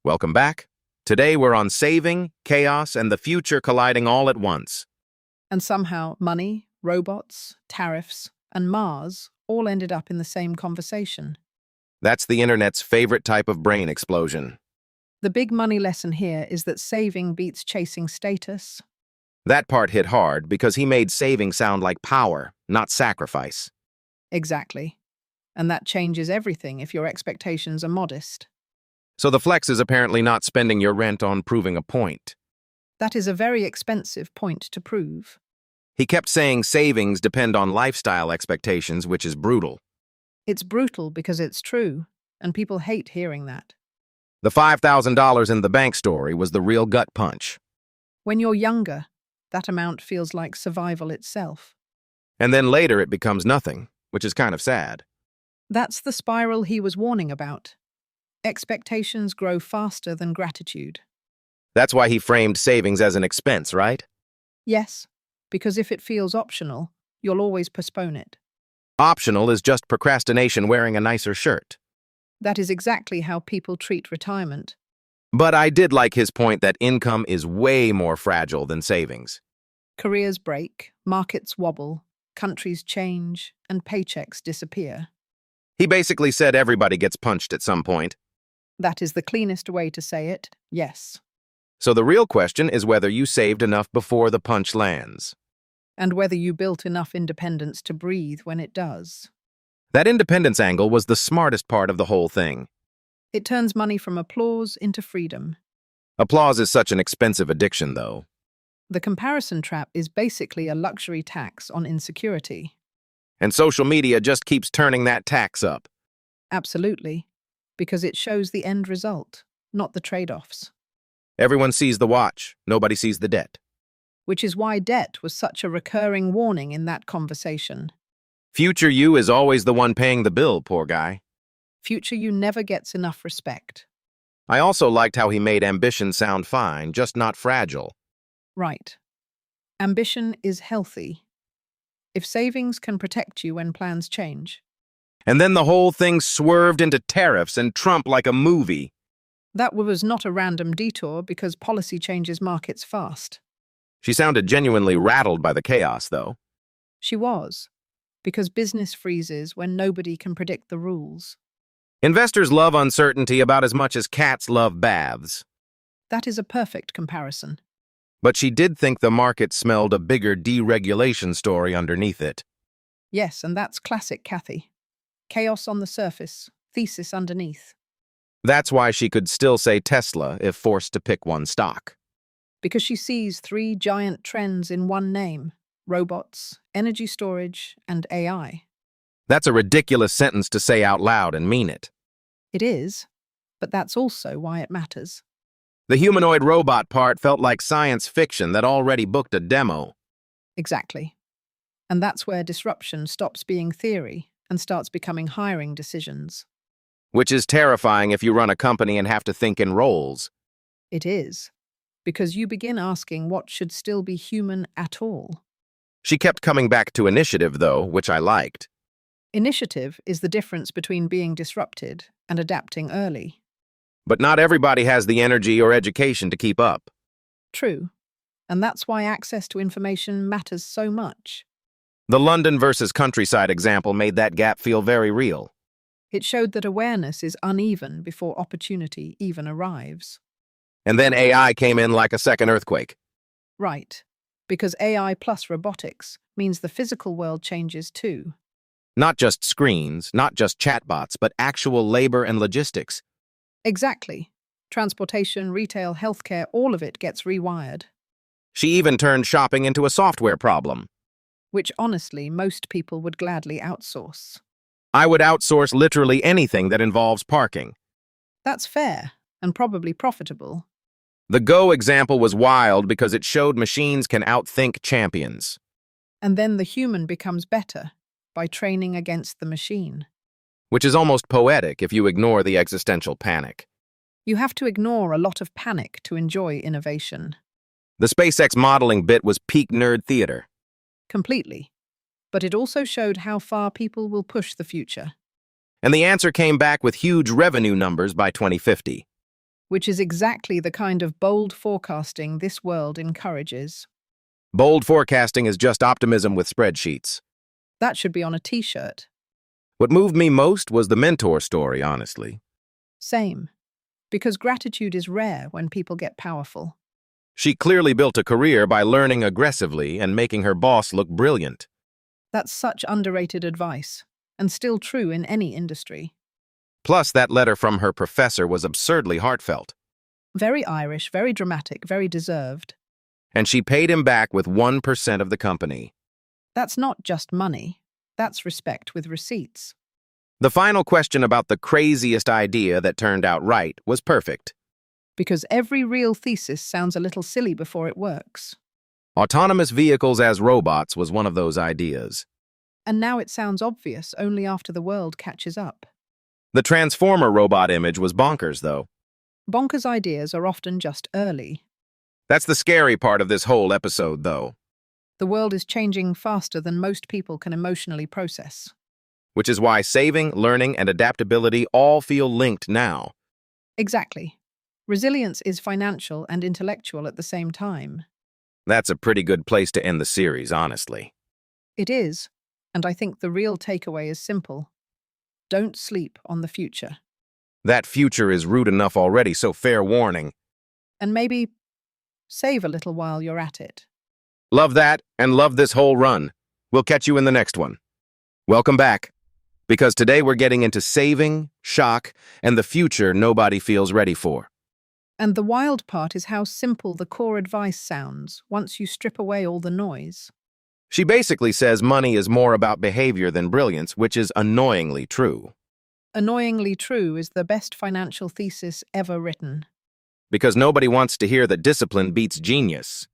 Welcome back. Today we're on saving, chaos, and the future colliding all at once. And somehow money, robots, tariffs, and Mars all ended up in the same conversation. That's the internet's favorite type of brain explosion. The big money lesson here is that saving beats chasing status. That part hit hard because he made saving sound like power, not sacrifice. Exactly. And that changes everything if your expectations are modest. So the flex is apparently not spending your rent on proving a point. That is a very expensive point to prove. He kept saying savings depend on lifestyle expectations, which is brutal. It's brutal because it's true, and people hate hearing that. The $5,000 in the bank story was the real gut punch. When you're younger, that amount feels like survival itself. And then later it becomes nothing, which is kind of sad. That's the spiral he was warning about. Expectations grow faster than gratitude. That's why he framed savings as an expense, right? Yes, because if it feels optional, you'll always postpone it. Optional is just procrastination wearing a nicer shirt. That is exactly how people treat retirement. But I did like his point that income is way more fragile than savings. Careers break, markets wobble, countries change, and paychecks disappear. He basically said everybody gets punched at some point. That is the cleanest way to say it, yes. So the real question is whether you saved enough before the punch lands. And whether you built enough independence to breathe when it does. That independence angle was the smartest part of the whole thing. It turns money from applause into freedom. Applause is such an expensive addiction, though. The comparison trap is basically a luxury tax on insecurity. And social media just keeps turning that tax up. Absolutely, because it shows the end result, not the trade-offs. Everyone sees the watch, nobody sees the debt. Which is why debt was such a recurring warning in that conversation. Future you is always the one paying the bill, poor guy. Future you never gets enough respect. I also liked how he made ambition sound fine, just not fragile. Right. Ambition is healthy. If savings can protect you when plans change. And then the whole thing swerved into tariffs and Trump like a movie. That was not a random detour because policy changes markets fast. She sounded genuinely rattled by the chaos, though. She was, because business freezes when nobody can predict the rules. Investors love uncertainty about as much as cats love baths. That is a perfect comparison. But she did think the market smelled a bigger deregulation story underneath it. Yes, and that's classic Cathie. Chaos on the surface, thesis underneath. That's why she could still say Tesla if forced to pick one stock. Because she sees three giant trends in one name: robots, energy storage, and AI. That's a ridiculous sentence to say out loud and mean it. It is, but that's also why it matters. The humanoid robot part felt like science fiction that already booked a demo. Exactly. And that's where disruption stops being theory and starts becoming hiring decisions. Which is terrifying if you run a company and have to think in roles. It is, because you begin asking what should still be human at all. She kept coming back to initiative, though, which I liked. Initiative is the difference between being disrupted and adapting early. But not everybody has the energy or education to keep up. True. And that's why access to information matters so much. The London versus countryside example made that gap feel very real. It showed that awareness is uneven before opportunity even arrives. And then AI came in like a second earthquake. Right. Because AI plus robotics means the physical world changes too. Not just screens, not just chatbots, but actual labor and logistics. Exactly. Transportation, retail, healthcare, all of it gets rewired. She even turned shopping into a software problem. Which honestly, most people would gladly outsource. I would outsource literally anything that involves parking. That's fair, and probably profitable. The Go example was wild because it showed machines can outthink champions. And then the human becomes better by training against the machine. Which is almost poetic if you ignore the existential panic. You have to ignore a lot of panic to enjoy innovation. The SpaceX modeling bit was peak nerd theater. Completely. But it also showed how far people will push the future. And the answer came back with huge revenue numbers by 2050. which is exactly the kind of bold forecasting this world encourages. Bold forecasting is just optimism with spreadsheets. That should be on a t-shirt. What moved me most was the mentor story, honestly. Same. Because gratitude is rare when people get powerful. She clearly built a career by learning aggressively and making her boss look brilliant. That's such underrated advice, and still true in any industry. Plus, that letter from her professor was absurdly heartfelt. Very Irish, very dramatic, very deserved. And she paid him back with 1% of the company. That's not just money. That's respect with receipts. The final question about the craziest idea that turned out right was perfect. Because every real thesis sounds a little silly before it works. Autonomous vehicles as robots was one of those ideas. And now it sounds obvious only after the world catches up. The Transformer robot image was bonkers, though. Bonkers ideas are often just early. That's the scary part of this whole episode, though. The world is changing faster than most people can emotionally process. Which is why saving, learning, and adaptability all feel linked now. Exactly. Resilience is financial and intellectual at the same time. That's a pretty good place to end the series, honestly. It is, and I think the real takeaway is simple. Don't sleep on the future. That future is rude enough already, so fair warning. And maybe save a little while you're at it. Love that, and love this whole run. We'll catch you in the next one. Welcome back. Because today we're getting into saving, shock, and the future nobody feels ready for. And the wild part is how simple the core advice sounds once you strip away all the noise. She basically says money is more about behavior than brilliance, which is annoyingly true. Annoyingly true is the best financial thesis ever written. Because nobody wants to hear that discipline beats genius.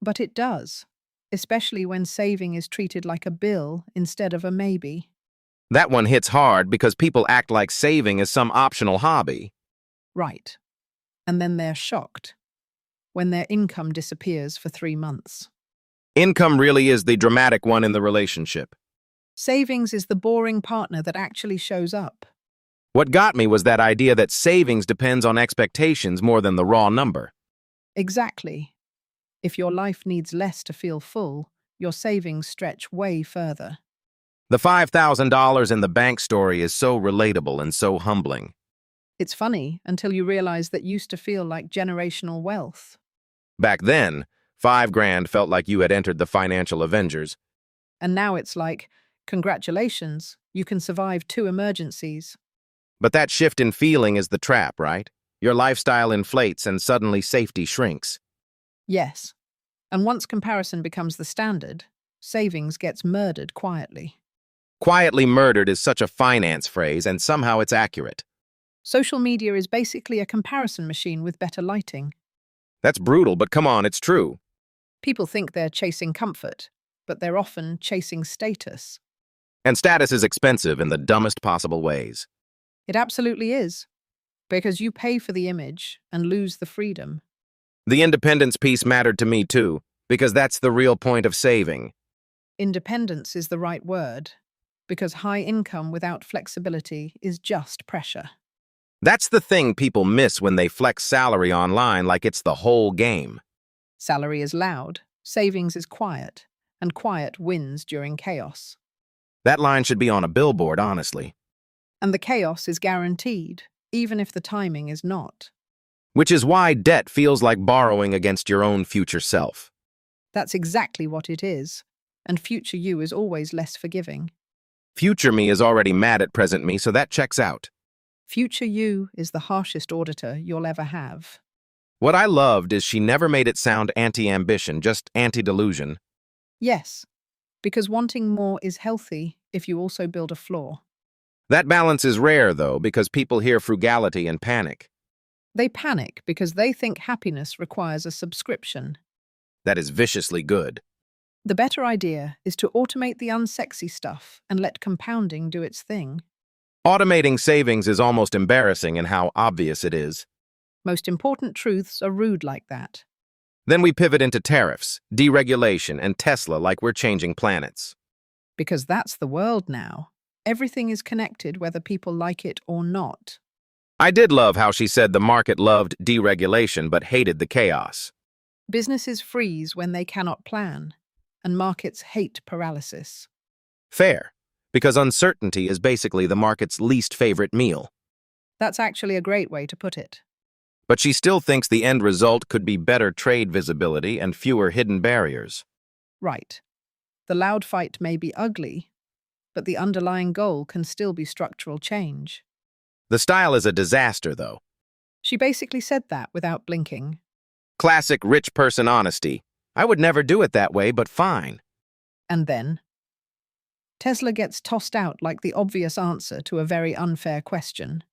But it does, especially when saving is treated like a bill instead of a maybe. That one hits hard because people act like saving is some optional hobby. Right. And then they're shocked when their income disappears for 3 months. Income really is the dramatic one in the relationship. Savings is the boring partner that actually shows up. What got me was that idea that savings depends on expectations more than the raw number. Exactly. If your life needs less to feel full, your savings stretch way further. The $5,000 in the bank story is so relatable and so humbling. It's funny until you realize that used to feel like generational wealth. Back then, $5,000 felt like you had entered the financial Avengers. And now it's like, congratulations, you can survive 2 emergencies. But that shift in feeling is the trap, right? Your lifestyle inflates and suddenly safety shrinks. Yes. And once comparison becomes the standard, savings gets murdered quietly. Quietly murdered is such a finance phrase, and somehow it's accurate. Social media is basically a comparison machine with better lighting. That's brutal, but come on, it's true. People think they're chasing comfort, but they're often chasing status. And status is expensive in the dumbest possible ways. It absolutely is, because you pay for the image and lose the freedom. The independence piece mattered to me too, because that's the real point of saving. Independence is the right word, because high income without flexibility is just pressure. That's the thing people miss when they flex salary online like it's the whole game. Salary is loud, savings is quiet, and quiet wins during chaos. That line should be on a billboard, honestly. And the chaos is guaranteed, even if the timing is not. Which is why debt feels like borrowing against your own future self. That's exactly what it is, and future you is always less forgiving. Future me is already mad at present me, so that checks out. Future you is the harshest auditor you'll ever have. What I loved is she never made it sound anti-ambition, just anti-delusion. Yes, because wanting more is healthy if you also build a floor. That balance is rare, though, because people hear frugality and panic. They panic because they think happiness requires a subscription. That is viciously good. The better idea is to automate the unsexy stuff and let compounding do its thing. Automating savings is almost embarrassing in how obvious it is. Most important truths are rude like that. Then we pivot into tariffs, deregulation, and Tesla like we're changing planets. Because that's the world now. Everything is connected whether people like it or not. I did love how she said the market loved deregulation but hated the chaos. Businesses freeze when they cannot plan, and markets hate paralysis. Fair, because uncertainty is basically the market's least favorite meal. That's actually a great way to put it. But she still thinks the end result could be better trade visibility and fewer hidden barriers. Right. The loud fight may be ugly, but the underlying goal can still be structural change. The style is a disaster, though. She basically said that without blinking. Classic rich person honesty. I would never do it that way, but fine. And then Tesla gets tossed out like the obvious answer to a very unfair question.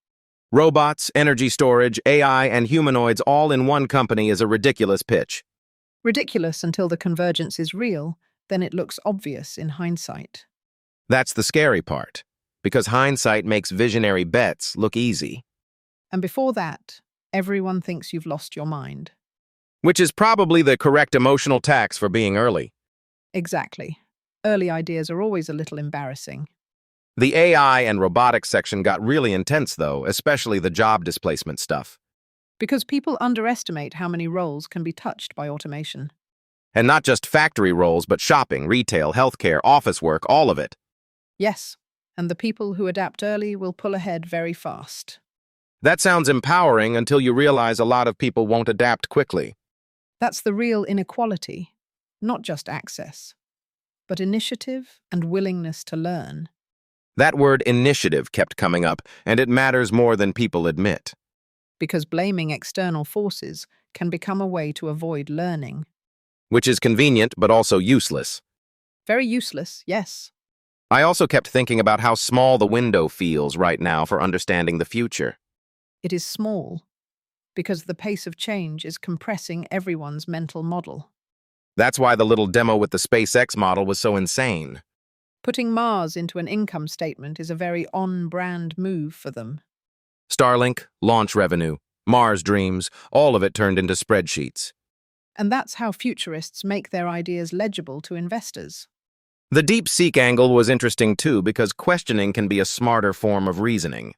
Robots, energy storage, AI, and humanoids all in one company is a ridiculous pitch. Ridiculous until the convergence is real, then it looks obvious in hindsight. That's the scary part, because hindsight makes visionary bets look easy. And before that, everyone thinks you've lost your mind. Which is probably the correct emotional tax for being early. Exactly. Early ideas are always a little embarrassing. The AI and robotics section got really intense, though, especially the job displacement stuff. Because people underestimate how many roles can be touched by automation. And not just factory roles, but shopping, retail, healthcare, office work, all of it. Yes, and the people who adapt early will pull ahead very fast. That sounds empowering until you realize a lot of people won't adapt quickly. That's the real inequality, not just access, but initiative and willingness to learn. That word initiative kept coming up, and it matters more than people admit. Because blaming external forces can become a way to avoid learning. Which is convenient, but also useless. Very useless, yes. I also kept thinking about how small the window feels right now for understanding the future. It is small, because the pace of change is compressing everyone's mental model. That's why the little demo with the SpaceX model was so insane. Putting Mars into an income statement is a very on-brand move for them. Starlink, launch revenue, Mars dreams, all of it turned into spreadsheets. And that's how futurists make their ideas legible to investors. The deep-seek angle was interesting too because questioning can be a smarter form of reasoning.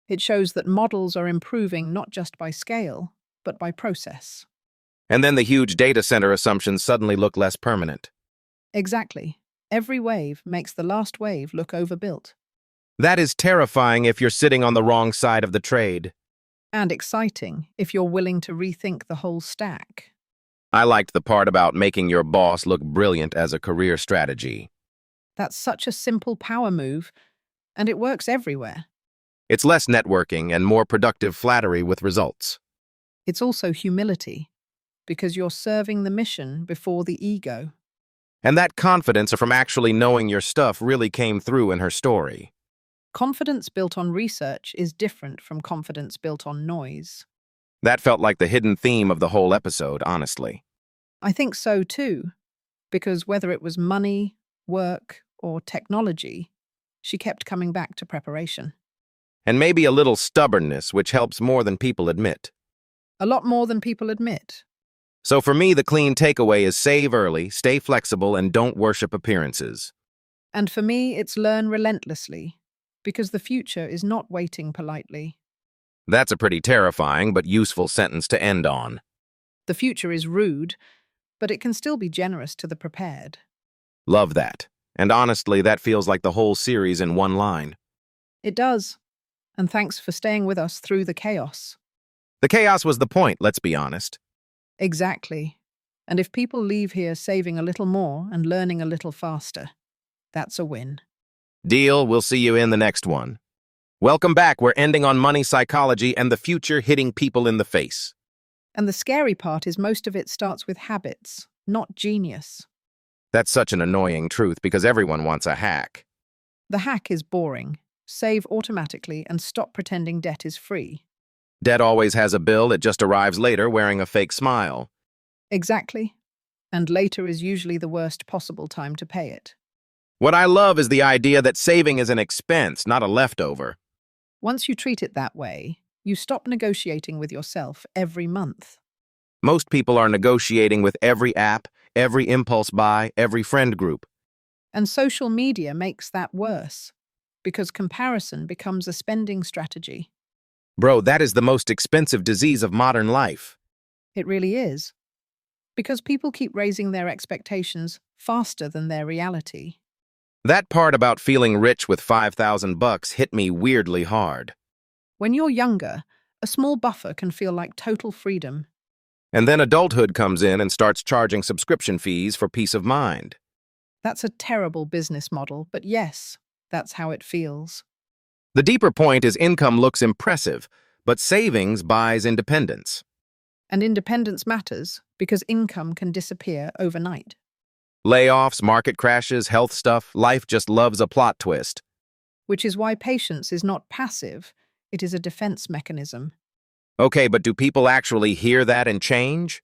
It shows that models are improving not just by scale, but by process. And then the huge data center assumptions suddenly look less permanent. Exactly. Every wave makes the last wave look overbuilt. That is terrifying if you're sitting on the wrong side of the trade. And exciting if you're willing to rethink the whole stack. I liked the part about making your boss look brilliant as a career strategy. That's such a simple power move, and it works everywhere. It's less networking and more productive flattery with results. It's also humility, because you're serving the mission before the ego. And that confidence from actually knowing your stuff really came through in her story. Confidence built on research is different from confidence built on noise. That felt like the hidden theme of the whole episode, honestly. I think so too, because whether it was money, work, or technology, she kept coming back to preparation. And maybe a little stubbornness, which helps more than people admit. A lot more than people admit. So for me, the clean takeaway is save early, stay flexible, and don't worship appearances. And for me, it's learn relentlessly, because the future is not waiting politely. That's a pretty terrifying but useful sentence to end on. The future is rude, but it can still be generous to the prepared. Love that. And honestly, that feels like the whole series in one line. It does. And thanks for staying with us through the chaos. The chaos was the point, let's be honest. Exactly. And if people leave here saving a little more and learning a little faster, that's a win. Deal, we'll see you in the next one. Welcome back, we're ending on money psychology and the future hitting people in the face. And the scary part is most of it starts with habits, not genius. That's such an annoying truth because everyone wants a hack. The hack is boring. Save automatically and stop pretending debt is free. Debt always has a bill, it just arrives later wearing a fake smile. Exactly. And later is usually the worst possible time to pay it. What I love is the idea that saving is an expense, not a leftover. Once you treat it that way, you stop negotiating with yourself every month. Most people are negotiating with every app, every impulse buy, every friend group. And social media makes that worse, because comparison becomes a spending strategy. Bro, that is the most expensive disease of modern life. It really is. Because people keep raising their expectations faster than their reality. That part about feeling rich with 5,000 bucks hit me weirdly hard. When you're younger, a small buffer can feel like total freedom. And then adulthood comes in and starts charging subscription fees for peace of mind. That's a terrible business model, but yes, that's how it feels. The deeper point is income looks impressive, but savings buys independence. And independence matters because income can disappear overnight. Layoffs, market crashes, health stuff, life just loves a plot twist. Which is why patience is not passive, it is a defense mechanism. Okay, but do people actually hear that and change?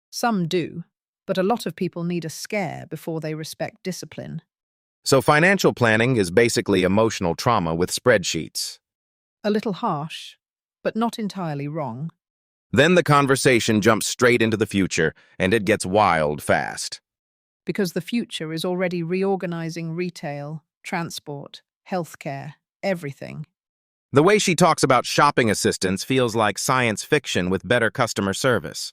Some do, but a lot of people need a scare before they respect discipline. So financial planning is basically emotional trauma with spreadsheets. A little harsh, but not entirely wrong. Then the conversation jumps straight into the future, and it gets wild fast. Because the future is already reorganizing retail, transport, healthcare, everything. The way she talks about shopping assistants feels like science fiction with better customer service.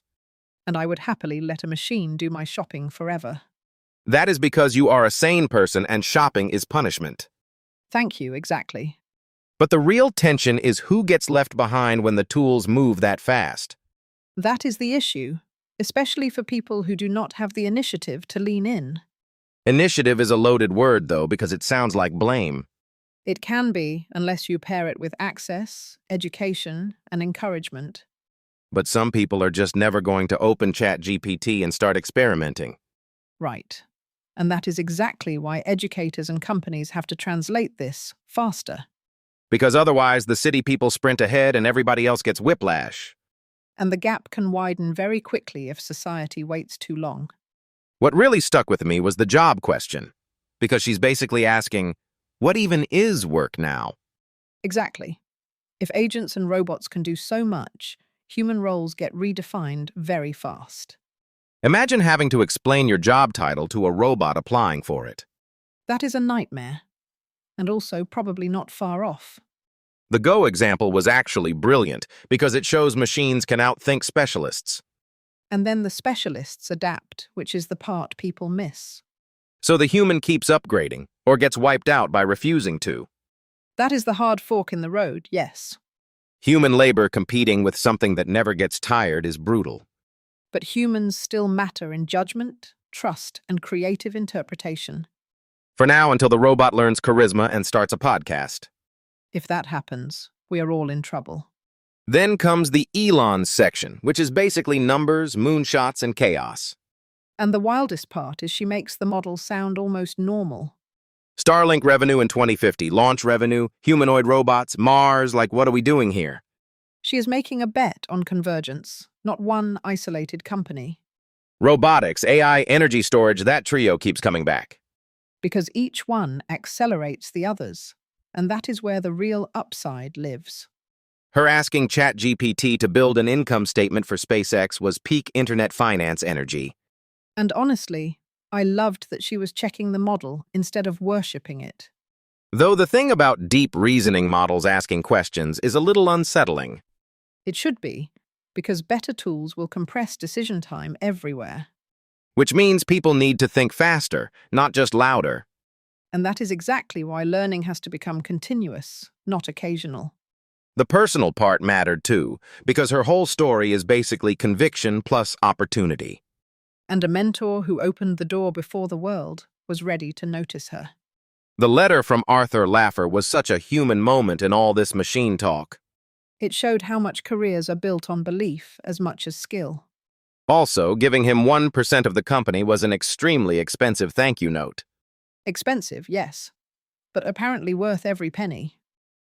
And I would happily let a machine do my shopping forever. That is because you are a sane person and shopping is punishment. Thank you, exactly. But the real tension is who gets left behind when the tools move that fast. That is the issue, especially for people who do not have the initiative to lean in. Initiative is a loaded word, though, because it sounds like blame. It can be, unless you pair it with access, education, and encouragement. But some people are just never going to open ChatGPT and start experimenting. Right. And that is exactly why educators and companies have to translate this faster. Because otherwise, the city people sprint ahead and everybody else gets whiplash. And the gap can widen very quickly if society waits too long. What really stuck with me was the job question. Because she's basically asking, what even is work now? Exactly. If agents and robots can do so much, human roles get redefined very fast. Imagine having to explain your job title to a robot applying for it. That is a nightmare. And also probably not far off. The Go example was actually brilliant because it shows machines can outthink specialists. And then the specialists adapt, which is the part people miss. So the human keeps upgrading, or gets wiped out by refusing to. That is the hard fork in the road, yes. Human labor competing with something that never gets tired is brutal. But humans still matter in judgment, trust, and creative interpretation. For now, until the robot learns charisma and starts a podcast. If that happens, we are all in trouble. Then comes the Elon section, which is basically numbers, moonshots, and chaos. And the wildest part is she makes the model sound almost normal. Starlink revenue in 2050, launch revenue, humanoid robots, Mars, like what are we doing here? She is making a bet on convergence, not one isolated company. Robotics, AI, energy storage, that trio keeps coming back. Because each one accelerates the others, and that is where the real upside lives. Her asking ChatGPT to build an income statement for SpaceX was peak internet finance energy. And honestly, I loved that she was checking the model instead of worshipping it. Though the thing about deep reasoning models asking questions is a little unsettling. It should be, because better tools will compress decision time everywhere. Which means people need to think faster, not just louder. And that is exactly why learning has to become continuous, not occasional. The personal part mattered too, because her whole story is basically conviction plus opportunity. And a mentor who opened the door before the world was ready to notice her. The letter from Arthur Laffer was such a human moment in all this machine talk. It showed how much careers are built on belief as much as skill. Also, giving him 1% of the company was an extremely expensive thank you note. Expensive, yes, but apparently worth every penny.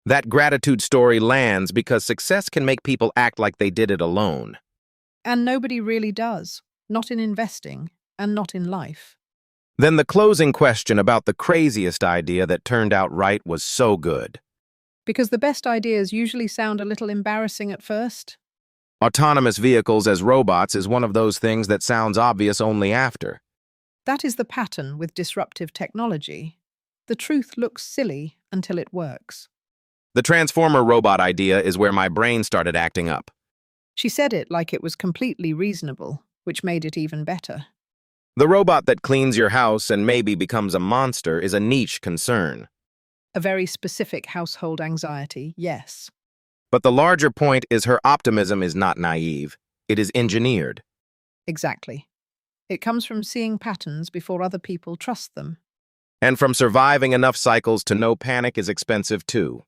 That gratitude story lands because success can make people act like they did it alone. And nobody really does, not in investing and not in life. Then the closing question about the craziest idea that turned out right was so good. Because the best ideas usually sound a little embarrassing at first. Autonomous vehicles as robots is one of those things that sounds obvious only after. That is the pattern with disruptive technology. The truth looks silly until it works. The Transformer robot idea is where my brain started acting up. She said it like it was completely reasonable, which made it even better. The robot that cleans your house and maybe becomes a monster is a niche concern. A very specific household anxiety, yes. But the larger point is her optimism is not naive. It is engineered. Exactly. It comes from seeing patterns before other people trust them. And from surviving enough cycles to know panic is expensive too.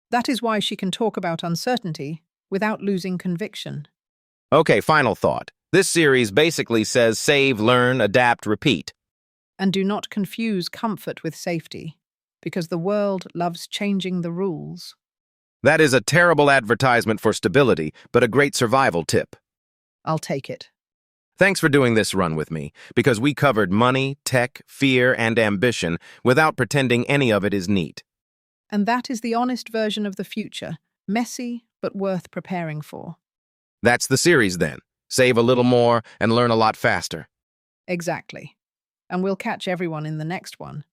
That is why she can talk about uncertainty without losing conviction. Okay, final thought. This series basically says save, learn, adapt, repeat. And do not confuse comfort with safety, because the world loves changing the rules. That is a terrible advertisement for stability, but a great survival tip. I'll take it. Thanks for doing this run with me, because we covered money, tech, fear, and ambition without pretending any of it is neat. And that is the honest version of the future, messy but worth preparing for. That's the series then. Save a little more and learn a lot faster. Exactly. And we'll catch everyone in the next one.